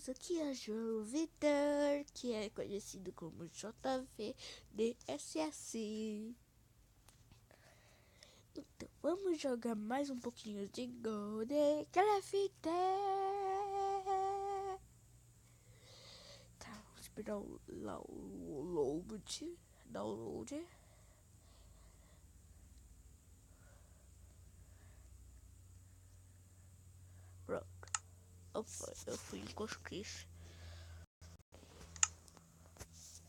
Deus, aqui é João Vitor, que é conhecido como JVDSS. Então, vamos jogar mais um pouquinho de Golden Crafter. Tá, vamos esperar o download. Pronto. Opa, eu fui em cosquice.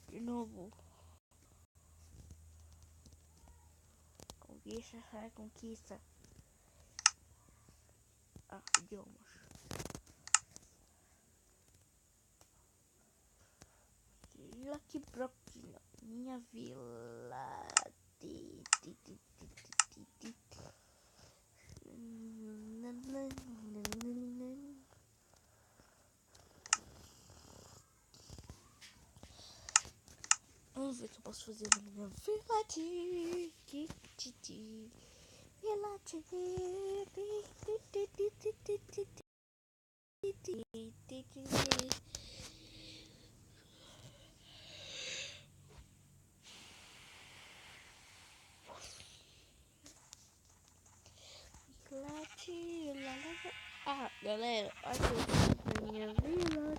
De novo. Conquista. Ah, idiomas. Lucky Broquinho, minha vila. Vamos ver o que eu posso fazer na minha vila. Ah, galera, olha a minha vila.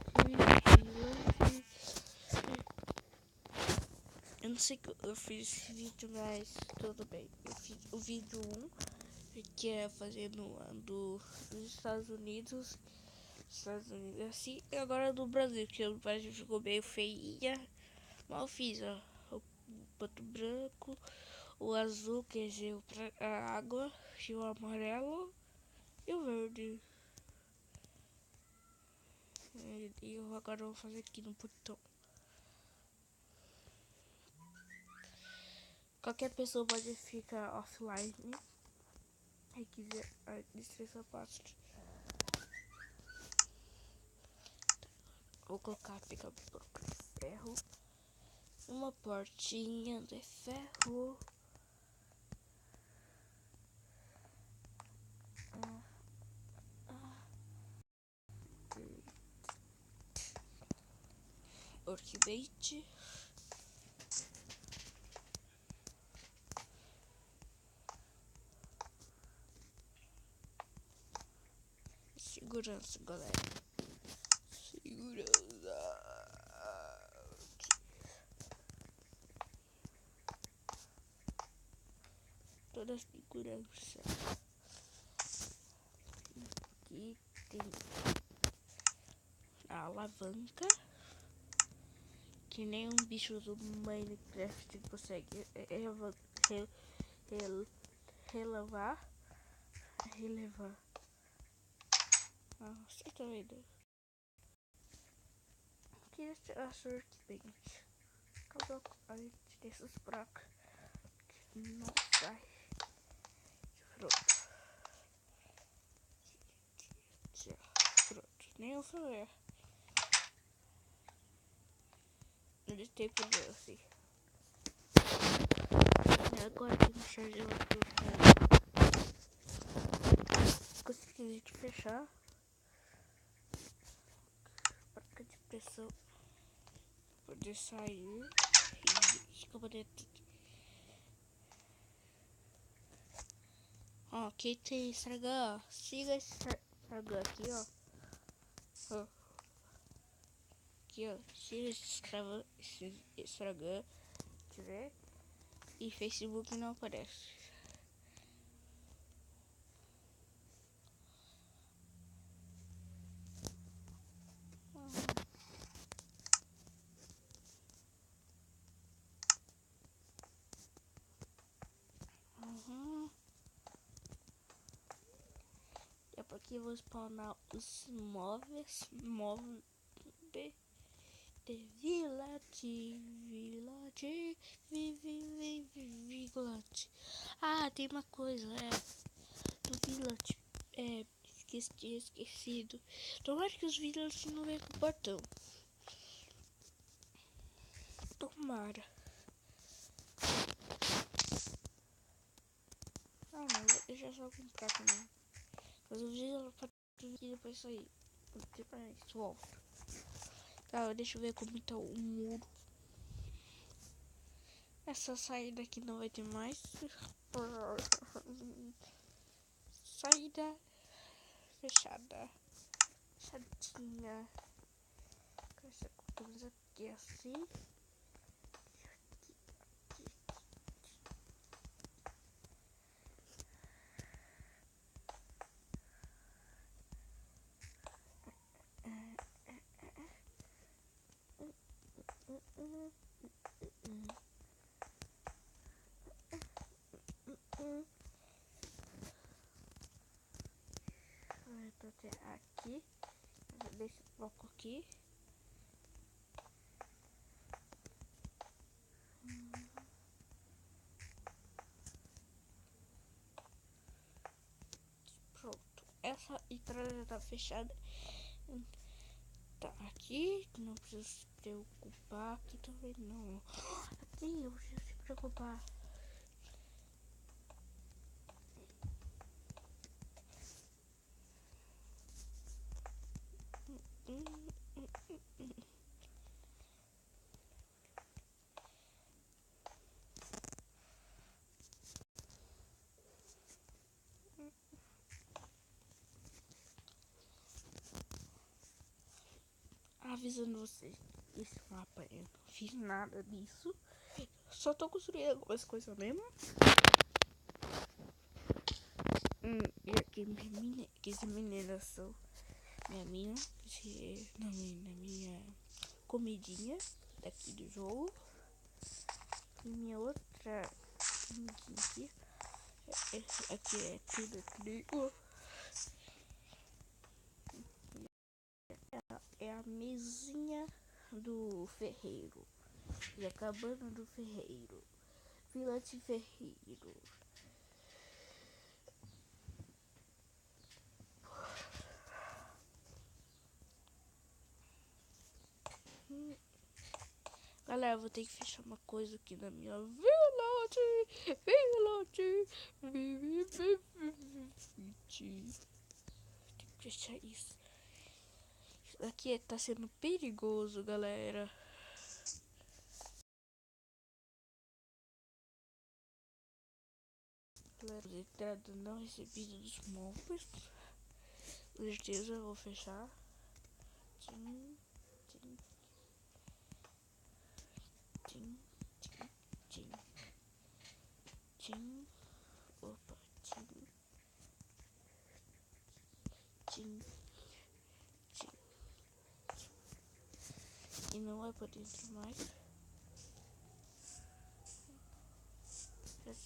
Eu não sei que eu fiz esse vídeo, mas tudo bem. Eu fiz o vídeo 1, que é fazendo dos Estados Unidos assim, e agora do Brasil, que o Brasil ficou meio feinha. Mal fiz, ó. O ponto branco, o azul, que é a água, e o amarelo e o verde. E eu agora vou fazer aqui no botão. Qualquer pessoa pode ficar offline e quiser administrar essa parte. Vou colocar pica bloco de ferro, uma portinha de ferro. Workbench. Segurança, galera. Segurança. Toda segurança. Aqui tem a alavanca. Que nem um bicho do Minecraft consegue relevar. Ah, você tá vendo? Aqui é a Workbench. Coloco a gente dessas placas que não sai. Pronto. Pronto. Nem o celular. Ele tem problema assim. E agora tem que charger o outro. Consegui fechar. Placa de pressão. Poder sair. E escova dentro. Ó, aqui tem Instagram, ó. Siga esse Instagram aqui, ó. Aqui, ó. Siga esse Instagram. Tiver. E Facebook não aparece. É porque eu vou spawnar os móveis de Village. Ah, tem uma coisa, do Village, esquecido. Tomara que os Village não venham com o portão. Tomara. Ah, não, vou deixar só comprar também. Mas o Village pode vir depois sair. Depois volto. Tá, deixa eu ver como tá o muro. Essa saída aqui não vai ter mais. Saída fechada. Fechadinha. Colocamos aqui assim. Aqui, deixa o bloco aqui. Pronto, essa entrada já tá fechada. Tá aqui, não precisa se preocupar. Aqui também não. Aqui não precisa se preocupar. Avisando vocês, esse mapa eu não fiz nada disso. Só tô construindo algumas coisas mesmo. E aqui que essa mineração, minha mina, minha comidinha daqui do jogo. E minha outra comidinha aqui é tudo trigo. É a mesinha do ferreiro. E a cabana do ferreiro. Vila de ferreiro. Galera, vou ter que fechar uma coisa aqui na minha village. Tem que fechar isso. Isso daqui tá sendo perigoso, galera. Galera, entrada não recebida dos móveis. Com certeza eu vou fechar. Tchim, tchim, tchim, tchim, tchim, tchim. Opa, tchim, tchim, tchim. E não vai poder entrar mais.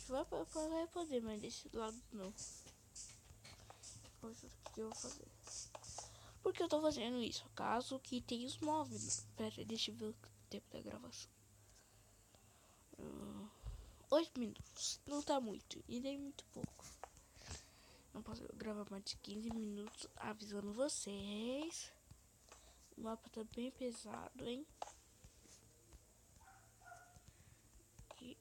Vai poder, mas desse lado não. Coisa que eu vou fazer. Por que eu tô fazendo isso? Caso que tenha os móveis. Pera, deixa eu ver o tempo da gravação. 8 minutos. Não tá muito. E nem muito pouco. Não posso gravar mais de 15 minutos avisando vocês. O mapa tá bem pesado, hein? Aqui.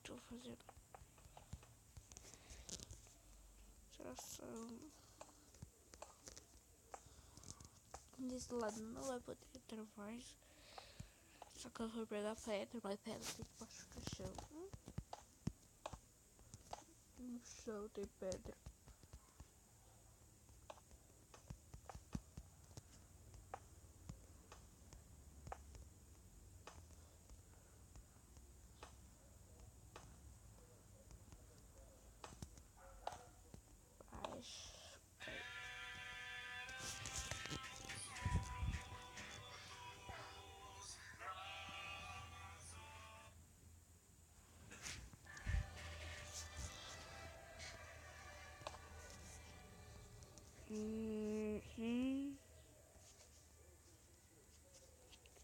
Tô fazendo tração. Desse lado não vai poder entrar mais. Só que eu vou pegar pedra, mas pedra tem que machucar o chão. No chão tem pedra.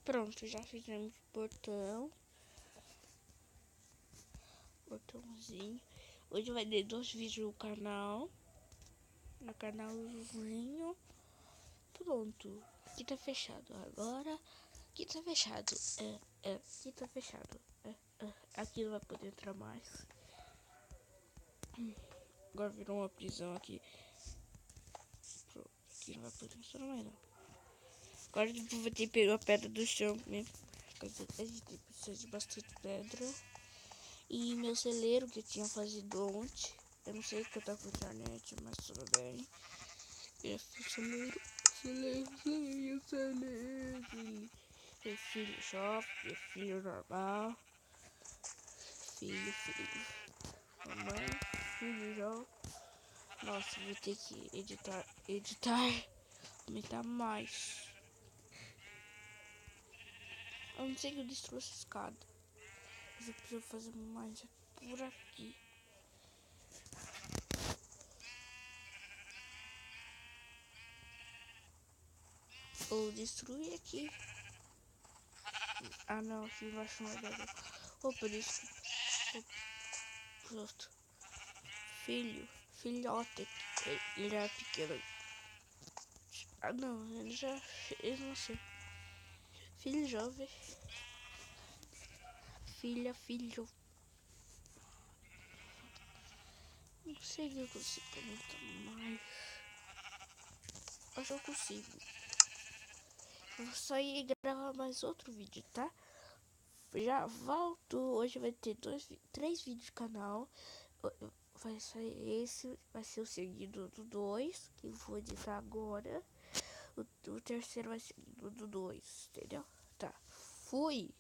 Pronto, já fizemos o botãozinho. Hoje vai ter 2 vídeos no canal. No canalzinho. Pronto. Aqui tá fechado. Agora. Aqui tá fechado. Aqui tá fechado. Aqui não vai poder entrar mais. Agora virou uma prisão aqui. Pronto. Aqui não vai poder entrar mais não. Agora tipo, vou ter que pegar a pedra do chão mesmo. A gente precisa de bastante pedra. E meu celeiro que eu tinha fazido ontem. Eu não sei o que eu tava com a internet, mas tudo bem. Esse celeiro. Meu filho jovem, meu filho normal. Filho. Mamãe, filho jovem. Nossa, vou ter que editar, aumentar mais. Eu não sei que eu destruo essa escada. Mas eu preciso fazer mais por aqui. Ou destruir aqui. Ah não, aqui embaixo não é dado. Opa, desculpa. Pronto. Filhote. Ele era pequeno. Ah não, ele não sei. Filho jovem. Filho. Não sei se eu consigo aumentar mais. Acho que eu consigo. Eu vou só ir gravar mais outro vídeo, tá? Já volto. Hoje vai ter 3 vídeos no canal. Vai sair esse, vai ser o seguido do 2, que eu vou editar agora. O terceiro vai ser do 2, entendeu? Tá, fui!